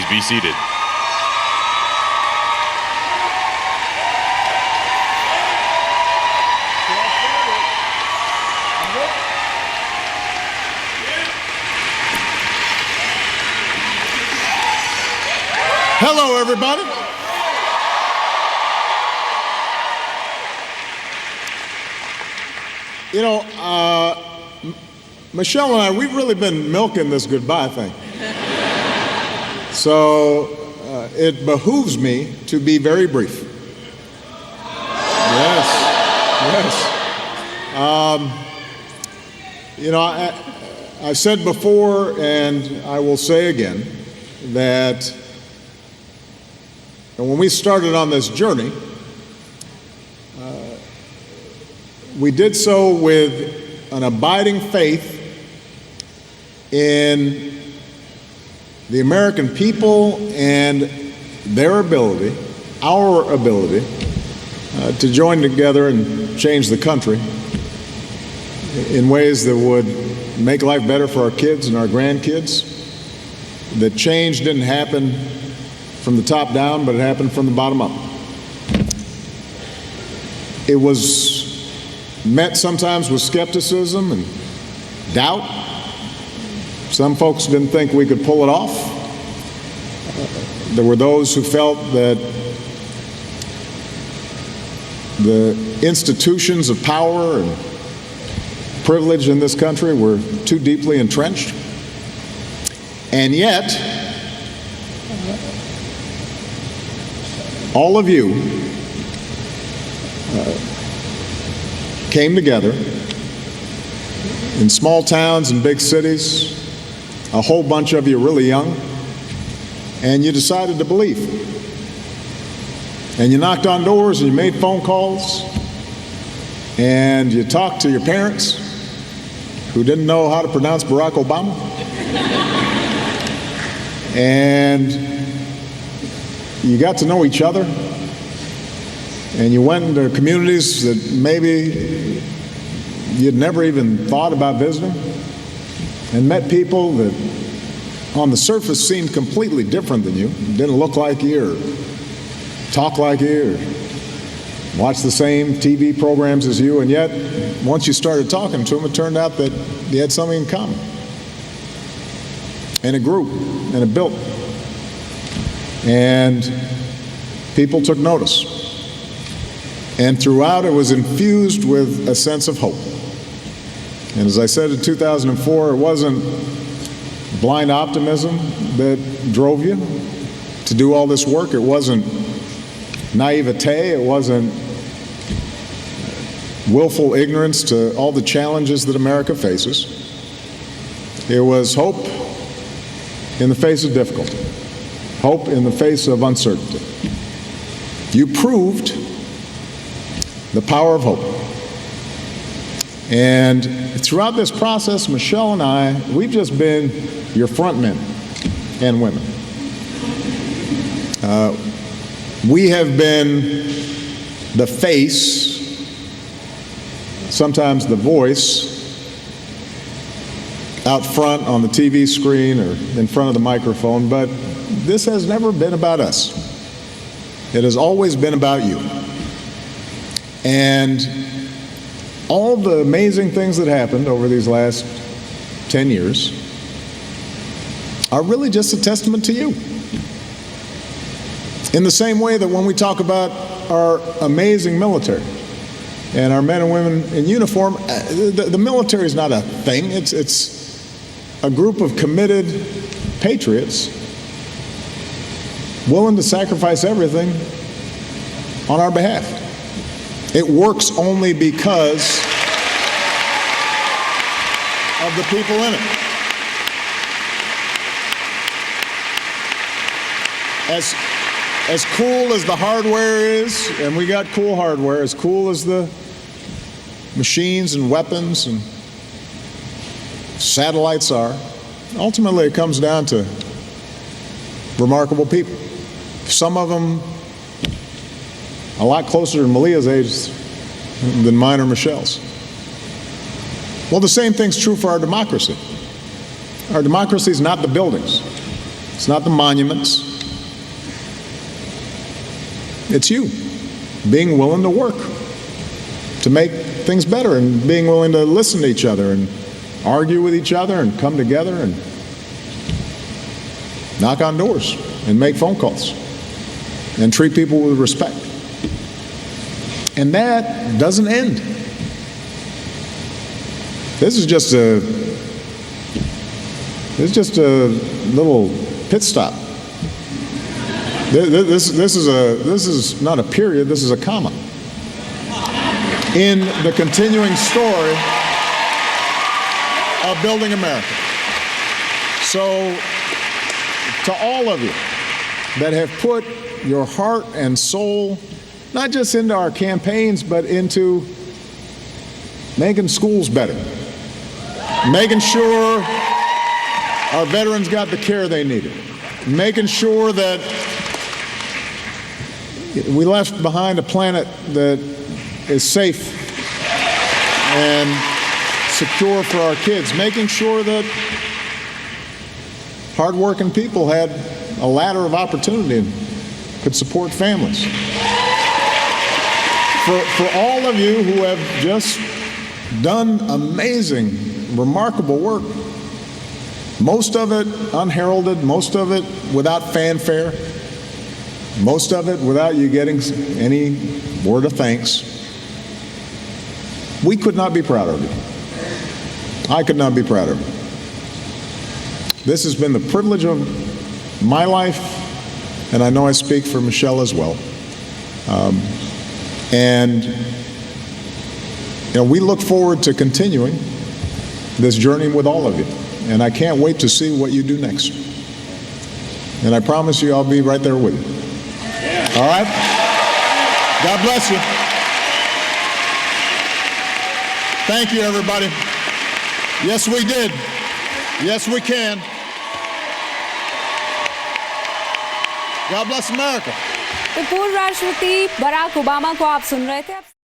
be seated. Hello, everybody. You know, Michelle and I, we've really been milking this goodbye thing. So it behooves me to be very brief. Yes. You know, I've said before, and I will say again, that when we started on this journey, we did so with an abiding faith in the American people and their ability, our ability, to join together and change the country in ways that would make life better for our kids and our grandkids. That change didn't happen from the top down, but it happened from the bottom up. It was met sometimes with skepticism and doubt. Some folks didn't think we could pull it off. There were those who felt that the institutions of power and privilege in this country were too deeply entrenched. And yet, all of you came together in small towns and big cities, a whole bunch of you really young, and you decided to believe. And you knocked on doors and you made phone calls and you talked to your parents who didn't know how to pronounce Barack Obama. And you got to know each other, and you went into communities that maybe you'd never even thought about visiting, and met people that on the surface seemed completely different than you, didn't look like you or talk like you or watch the same TV programs as you, and yet once you started talking to them, it turned out that you had something in common. And it grew, and it built. And people took notice. And throughout, it was infused with a sense of hope. And as I said in 2004, it wasn't blind optimism that drove you to do all this work. It wasn't naivete. It wasn't willful ignorance to all the challenges that America faces. It was hope in the face of difficulty, hope in the face of uncertainty. You proved the power of hope. And throughout this process, Michelle and I, we've just been your front men and women. We have been the face, sometimes the voice, out front on the TV screen or in front of the microphone, but this has never been about us. It has always been about you. And all the amazing things that happened over these last 10 years are really just a testament to you. In the same way that when we talk about our amazing military and our men and women in uniform, the military is not a thing. It's a group of committed patriots willing to sacrifice everything on our behalf. It works only because of the people in it. As cool as the hardware is, and we got cool hardware, as cool as the machines and weapons and satellites are, ultimately it comes down to remarkable people. Some of them a lot closer to Malia's age than mine or Michelle's. Well, the same thing's true for our democracy. Our democracy is not the buildings. It's not the monuments. It's you being willing to work to make things better and being willing to listen to each other and argue with each other and come together and knock on doors and make phone calls and treat people with respect. And that doesn't end. This is just a little pit stop. This is not a period, this is a comma in the continuing story of building America. So, to all of you that have put your heart and soul, not just into our campaigns, but into making schools better, making sure our veterans got the care they needed, making sure that we left behind a planet that is safe and secure for our kids, making sure that hardworking people had a ladder of opportunity and could support families. For all of you who have just done amazing, remarkable work, most of it unheralded, most of it without fanfare, most of it without you getting any word of thanks, we could not be prouder of you. I could not be prouder of you. This has been the privilege of my life, and I know I speak for Michelle as well. And we look forward to continuing this journey with all of you. And I can't wait to see what you do next. And I promise you I'll be right there with you. All right? God bless you. Thank you, everybody. Yes, we did. Yes, we can. God bless America. तो पूर्व राष्ट्रपति Barack Obama को आप सुन रहे थे।